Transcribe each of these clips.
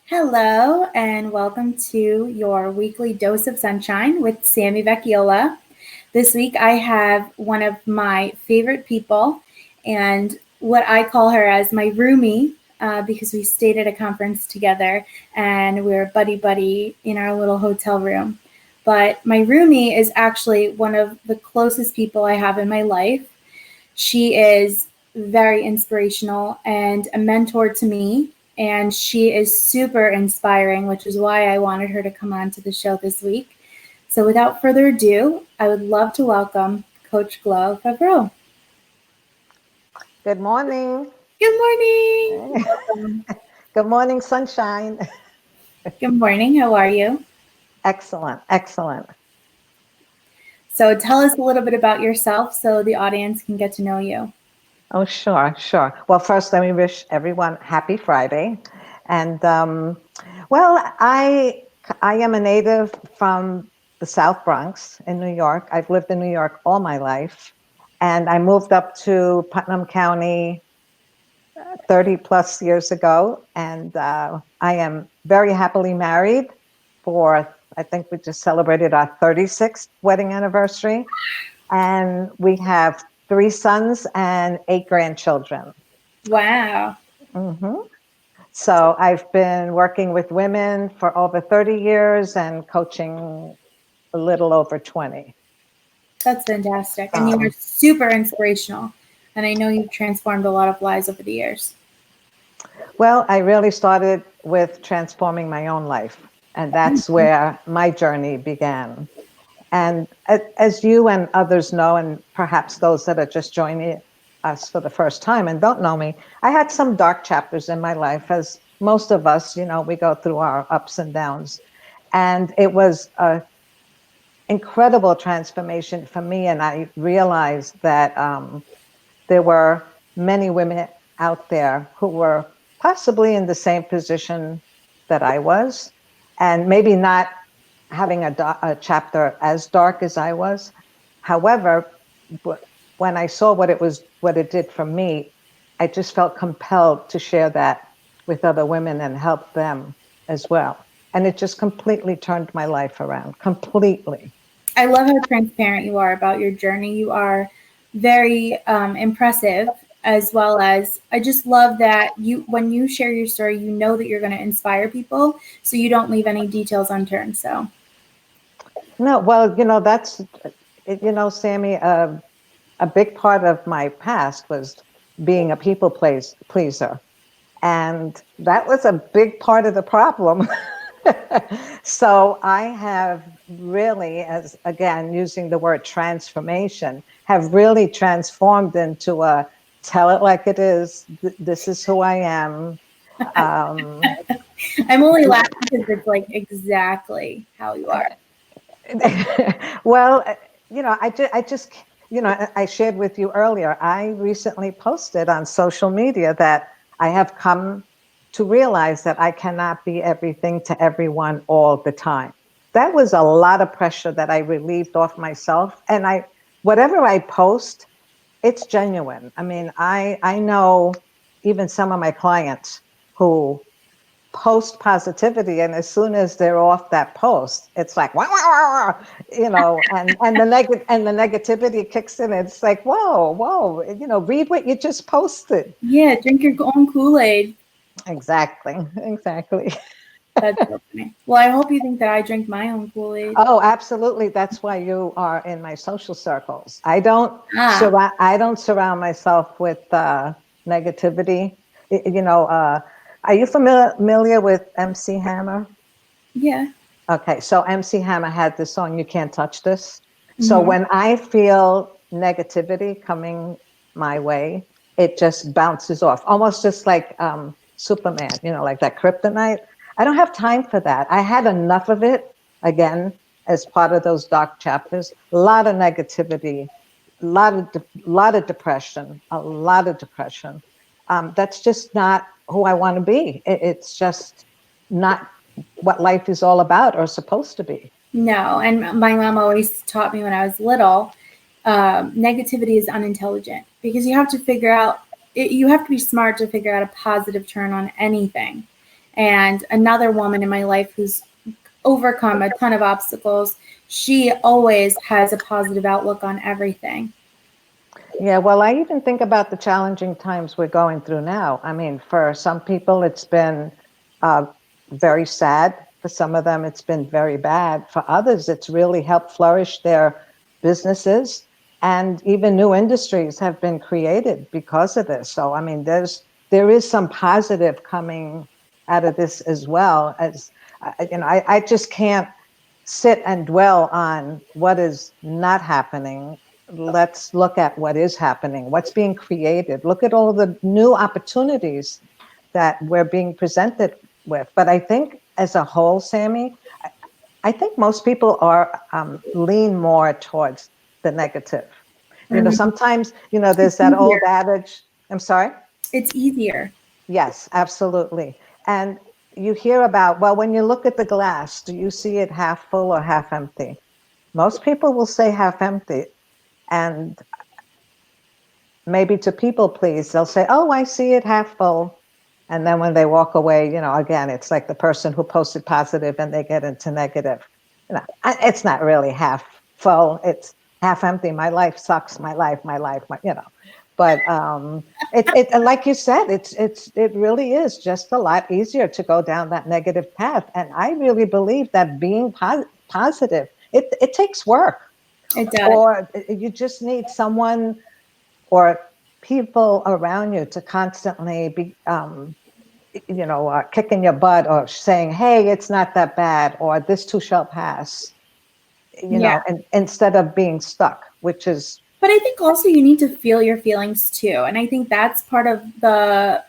Hello, and welcome to your weekly dose of sunshine with Sami Vecchiolla. This week I have one of my favorite people, and what I call her as my roomie, because we stayed at a conference together and we were buddy-buddy in our little hotel room. But my roomie is actually one of the closest people I have in my life. She is very inspirational and a mentor to me, and she is super inspiring, which is why I wanted her to come on to the show this week. So without further ado, I would love to welcome CoachGlo Favreau. Good morning. Good morning. Welcome. Good morning, sunshine. Good morning. How are you? Excellent, excellent. So tell us a little bit about yourself so the audience can get to know you. Oh, sure. Well, first, let me wish everyone happy Friday. And I am a native from the South Bronx in New York. I've lived in New York all my life, and I moved up to Putnam County 30 plus years ago, and I am very happily married I think we just celebrated our 36th wedding anniversary, and we have 3 sons and 8 grandchildren. Wow. Mm-hmm. So I've been working with women for over 30 years and coaching a little over 20. That's fantastic. And you are super inspirational. And I know you've transformed a lot of lives over the years. Well, I really started with transforming my own life, and that's where my journey began. And as you and others know, and perhaps those that are just joining us for the first time and don't know me, I had some dark chapters in my life, as most of us, we go through our ups and downs. And it was an incredible transformation for me. And I realized that there were many women out there who were possibly in the same position that I was, and maybe not having a chapter as dark as I was. However, when I saw what it did for me, I just felt compelled to share that with other women and help them as well. And it just completely turned my life around, completely. I love how transparent you are about your journey. You are very impressive, as well as I just love that when you share your story, you know that you're going to inspire people, so you don't leave any details unturned. So, no, well, that's, Sammy, a big part of my past was being a people pleaser. And that was a big part of the problem. So I have really, as again, using the word transformation, have really transformed into a tell it like it is. This is who I am. I'm only laughing because it's like exactly how you are. Well, I shared with you earlier, I recently posted on social media that I have come to realize that I cannot be everything to everyone all the time. That was a lot of pressure that I relieved off myself. And whatever I post, it's genuine. I mean, I know even some of my clients who post positivity, and as soon as they're off that post, it's like wah, wah, wah, and the negativity kicks in. It's like whoa, read what you just posted. Yeah, drink your own Kool-Aid. Exactly. That's so funny. Well, I hope you think that I drink my own Kool-Aid. Oh, absolutely. That's why you are in my social circles. I don't surround myself with negativity. Are you familiar with MC Hammer? Yeah. Okay, so MC Hammer had this song, You Can't Touch This. So when I feel negativity coming my way, it just bounces off, almost just like Superman, like that kryptonite. I don't have time for that. I had enough of it, again, as part of those dark chapters. A lot of negativity, a lot of depression, a lot of depression. That's just not who I want to be. It's just not what life is all about or supposed to be. No, and my mom always taught me when I was little, negativity is unintelligent, because you have to figure out, you have to be smart to figure out a positive turn on anything. And another woman in my life who's overcome a ton of obstacles, she always has a positive outlook on everything. Yeah, well, I even think about the challenging times we're going through now. I mean, for some people, it's been uh, very sad. For some of them, it's been very bad. For others, it's really helped flourish their businesses, and even new industries have been created because of this. So, I mean, there is some positive coming out of this as well. As I just can't sit and dwell on what is not happening. Let's look at what is happening, what's being created. Look at all the new opportunities that we're being presented with. But I think as a whole, Sami, I think most people are lean more towards the negative. Sometimes, there's It's that old easier. adage. I'm sorry? It's easier. Yes, absolutely. And you hear about, well, when you look at the glass, do you see it half full or half empty? Most people will say half empty. And maybe to people please, they'll say, oh, I see it half full. And then when they walk away, again, it's like the person who posted positive and they get into negative. It's not really half full. It's half empty. My life sucks. My life. But like you said, it really is just a lot easier to go down that negative path. And I really believe that being positive, it takes work, It does. or you just need someone or people around you to constantly be, kicking your butt or saying, hey, it's not that bad, or this too shall pass, Yeah. and instead of being stuck, which is But I think also you need to feel your feelings too. And I think that's part of the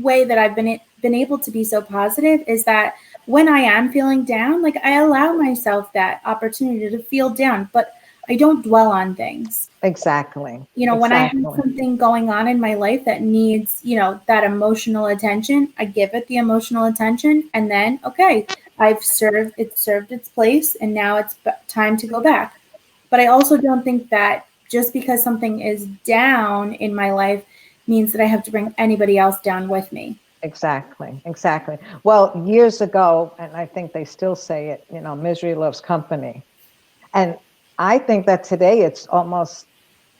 way that I've been able to be so positive is that when I am feeling down, like I allow myself that opportunity to feel down, but I don't dwell on things. exactly, When I have exactly, something going on in my life that needs, that emotional attention, I give it the emotional attention and then, okay, it served its place and now it's time to go back. But I also don't think that just because something is down in my life means that I have to bring anybody else down with me. exactly. Well, years ago, and I think they still say it, misery loves company. And I think that today it's almost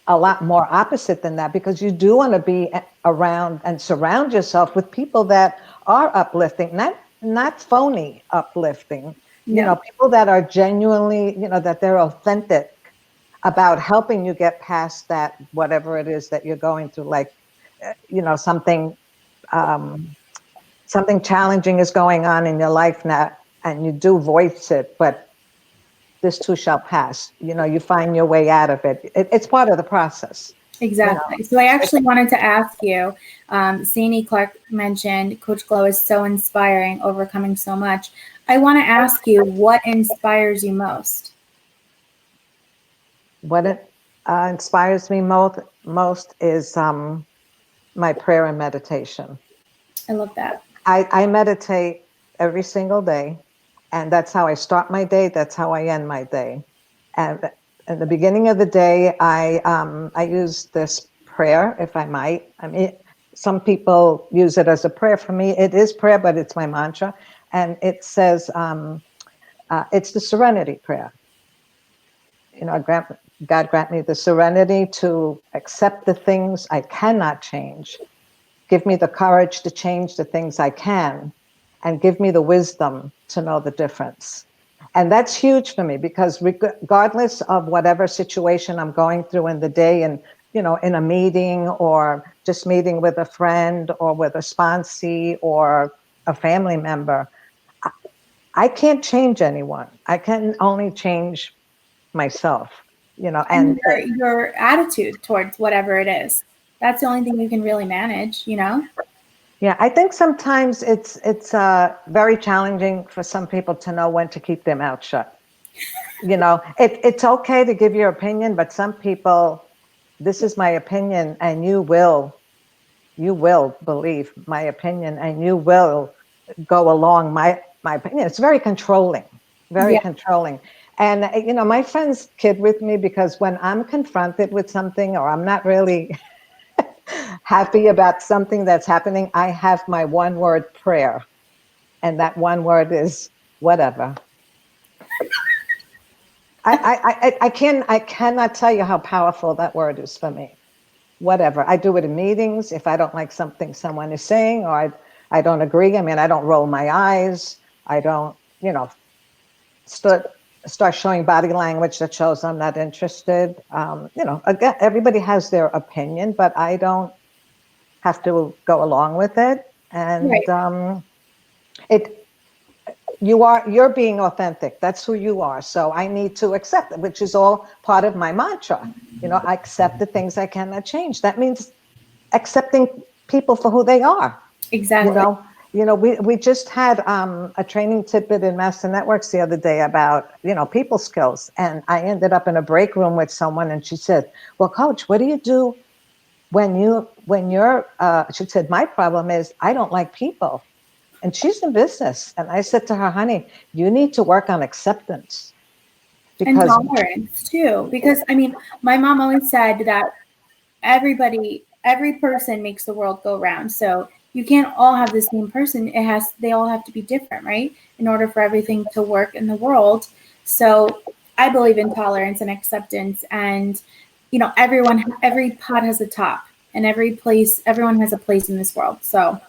a lot more opposite than that, because you do want to be around and surround yourself with people that are uplifting, not phony uplifting, No. people that are genuinely, that they're authentic about helping you get past that, whatever it is that you're going through. Like, something um, something challenging is going on in your life now, and you do voice it, but this too shall pass. You find your way out of it. It's part of the process. You know, Exactly. So I it, actually wanted to ask you, Sandy Clark mentioned Coach Glow is so inspiring, overcoming so much. I want to ask you what inspires you most? what it inspires me most is my prayer and meditation. I love that. I meditate every single day, and that's how I start my day. That's how I end my day. And in the beginning of the day, I use this prayer, if I might. I mean, some people use it as a prayer. For me, it is prayer, but it's my mantra, and it says it's the Serenity Prayer. God grant me the serenity to accept the things I cannot change. Give me the courage to change the things I can, and give me the wisdom to know the difference. And that's huge for me, because regardless of whatever situation I'm going through in the day, and in a meeting, or just meeting with a friend, or with a sponsee, or a family member, I can't change anyone. I can only change myself. And And your attitude towards whatever it is. That's the only thing you can really manage. yeah, I think sometimes it's very challenging for some people to know when to keep their mouth shut. It's okay to give your opinion, but some people, this is my opinion, and you will believe my opinion, and you will go along my opinion. It's very controlling, very Yeah. controlling. And my friends kid with me, because when I'm confronted with something, or I'm not really happy about something that's happening, I have my one word prayer. And that one word is whatever. I cannot tell you how powerful that word is for me. Whatever. I do it in meetings. If I don't like something someone is saying, or I don't agree. I mean, I don't roll my eyes. I don't, start showing body language that shows I'm not interested. Again, everybody has their opinion, but I don't have to go along with it. And Right. it you're being authentic. That's who you are. So I need to accept it, which is all part of my mantra. I accept the things I cannot change. That means accepting people for who they are. You Exactly. know, we just had a training tidbit in Master Networks the other day about people skills, and I ended up in a break room with someone, and she said, "Well, Coach, what do you do when you're?" She said, "My problem is I don't like people." And she's in business. And I said to her, honey, you need to work on acceptance And because, tolerance too. Because I mean, my mom always said that every person makes the world go round. So you can't all have the same person. They all have to be different, right? In order for everything to work in the world. So I believe in tolerance and acceptance, and every pot has a top, and everyone has a place in this world. So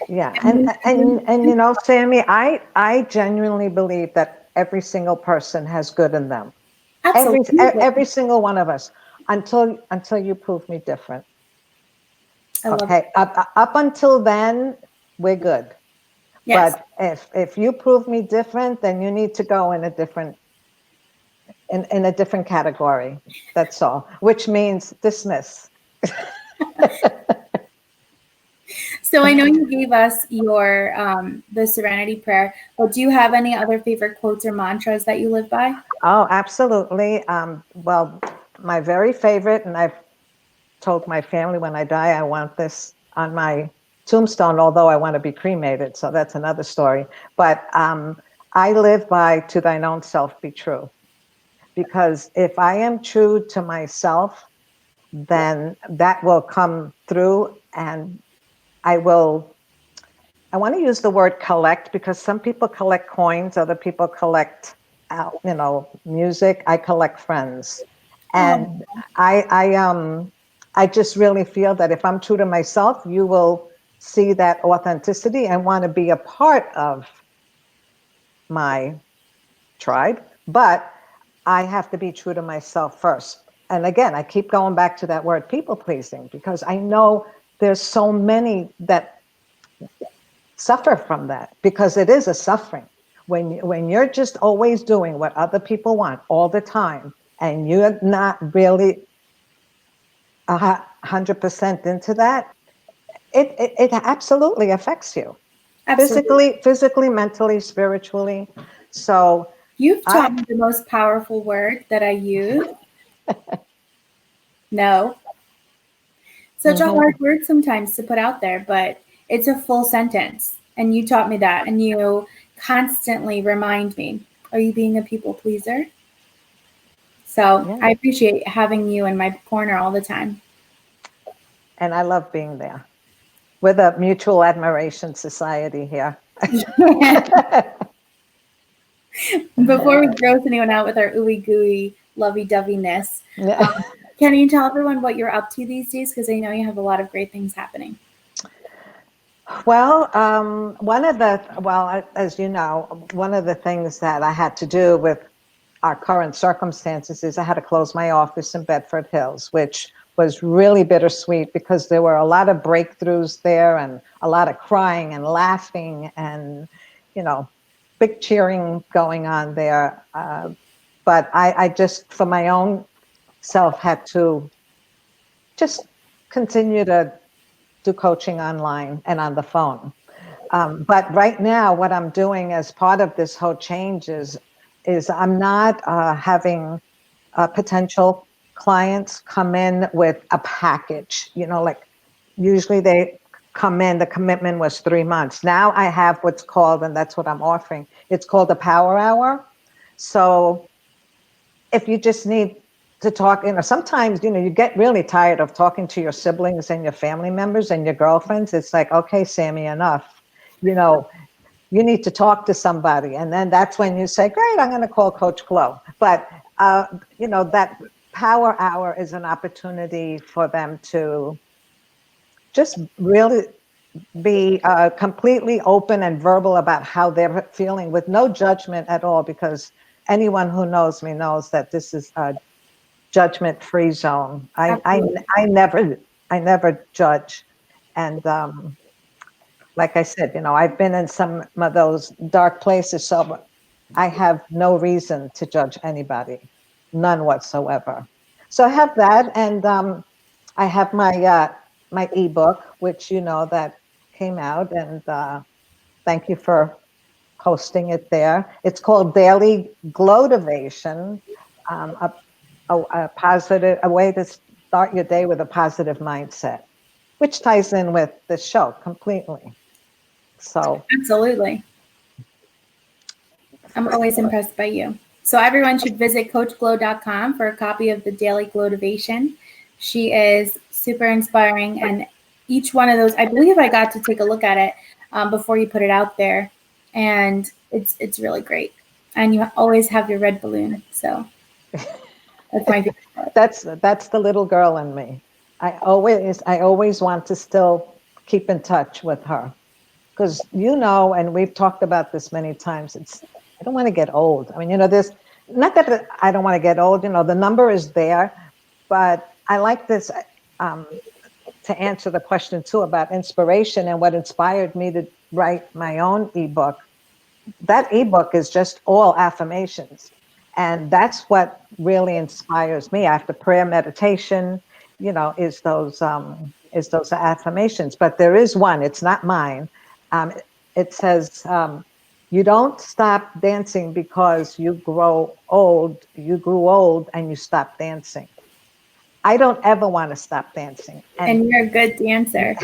yeah. And Sammy, I genuinely believe that every single person has good in them. absolutely, Every single one of us, until you prove me different. I love Okay. Up until then, we're good. yes. But if you prove me different, then you need to go in a different category. That's all, which means dismiss. So I know you gave us your the Serenity Prayer, but do you have any other favorite quotes or mantras that you live by? Oh, absolutely. Well, my very favorite, and I've told my family when I die, I want this on my tombstone, although I want to be cremated. So that's another story. But I live by to thine own self be true. Because if I am true to myself, then that will come through, and I will. I want to use the word collect because some people collect coins, other people collect, music. I collect friends, and Oh, I, I, um, I just really feel that if I'm true to myself, you will see that authenticity and want to be a part of my tribe. But I have to be true to myself first. And again, I keep going back to that word people pleasing because I know there's so many that suffer from that because it is a suffering. When you're just always doing what other people want all the time and you're not really 100% into that, it absolutely affects you absolutely. physically, mentally, spiritually. So You've taught I me the most powerful word that I use. No. Such a hard mhm. word sometimes to put out there, but it's a full sentence. And you taught me that. And you constantly remind me, are you being a people pleaser? So Yeah, I appreciate having you in my corner all the time. and I love being there. We're the mutual admiration society here. Before we gross anyone out with our ooey gooey lovey doveyness, Yeah. can you tell everyone what you're up to these days? Because I know you have a lot of great things happening. Well, as you know, one of the things that I had to do with our current circumstances is I had to close my office in Bedford Hills, which was really bittersweet because there were a lot of breakthroughs there and a lot of crying and laughing and, you know, big cheering going on there. But I just, for my own self, had to just continue to do coaching online and on the phone. But right now, what I'm doing as part of this whole change is I'm not having potential clients come in with a package. Like usually they come in, the commitment was 3 months. Now I have what's called, and that's what I'm offering. It's called the Power Hour. So if you just need to talk, sometimes, you get really tired of talking to your siblings and your family members and your girlfriends. It's like, okay, Sammy, enough. You know, you need to talk to somebody. And then that's when you say, great, I'm going to call Coach Glo. But, that power hour is an opportunity for them to just really be completely open and verbal about how they're feeling with no judgment at all, because anyone who knows me knows that this is a judgment-free zone. I never judge. And like I said, I've been in some of those dark places, so I have no reason to judge anybody, none whatsoever. So I have that, and I have my ebook, which that came out, and thank you for posting it there. It's called Daily Glotivation, a way to start your day with a positive mindset, which ties in with the show completely. So Absolutely. I'm always impressed by you. So everyone should visit CoachGlo.com for a copy of the Daily Glotivation. She is super inspiring, and each one of those, I believe I got to take a look at it before you put it out there, and it's really great. And you always have your red balloon, so that's my favorite part. That's the little girl in me. I always want to still keep in touch with her, because and we've talked about this many times. I don't want to get old. I mean, there's not that I don't want to get old. The number is there, but I like this to answer the question too about inspiration and what inspired me to write my own ebook. That ebook is just all affirmations. And that's what really inspires me after prayer, meditation, is those affirmations. But there is one, it's not mine. It says, you don't stop dancing because you grow old. You grew old and you stopped dancing. I don't ever want to stop dancing. And you're a good dancer.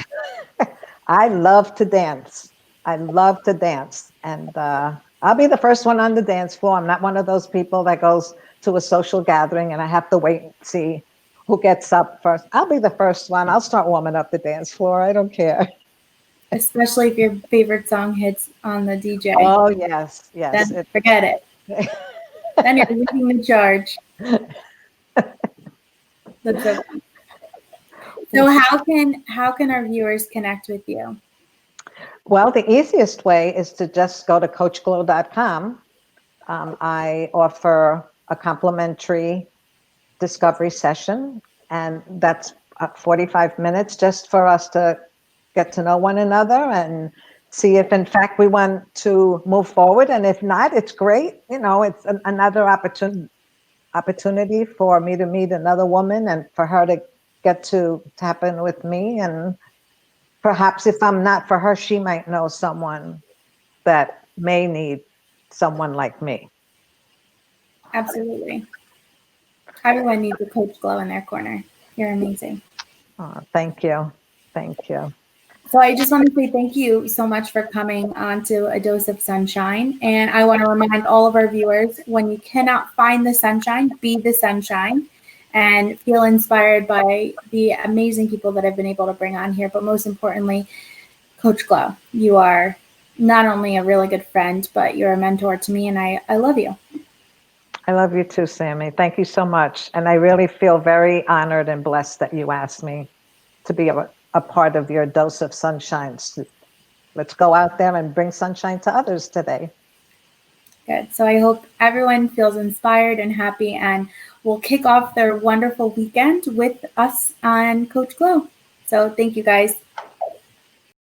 I love to dance. I love to dance. And I'll be the first one on the dance floor. I'm not one of those people that goes to a social gathering and I have to wait and see who gets up first. I'll be the first one. I'll start warming up the dance floor. I don't care. Especially if your favorite song hits on the DJ. Oh, yes. Then forget it. Then you're leading the charge. That's so fun. So how can our viewers connect with you? Well, the easiest way is to just go to CoachGlo.com. I offer a complimentary discovery session, and that's 45 minutes just for us to get to know one another and see if in fact we want to move forward. And if not, it's great. It's another opportunity for me to meet another woman and for her to get to tap in with me. And perhaps if I'm not for her, she might know someone that may need someone like me. Absolutely. Everyone needs a Coach Glo in their corner. You're amazing. Oh, thank you. Thank you. So I just want to say thank you so much for coming on to A Dose of Sunshine. And I want to remind all of our viewers, when you cannot find the sunshine, be the sunshine and feel inspired by the amazing people that I've been able to bring on here. But most importantly, Coach Glo, you are not only a really good friend, but you're a mentor to me, and I love you. I love you too, Sami. Thank you so much. And I really feel very honored and blessed that you asked me to be a part of your dose of sunshine. Let's go out there and bring sunshine to others today. Good. So I hope everyone feels inspired and happy and will kick off their wonderful weekend with us on Coach Glo. So thank you guys.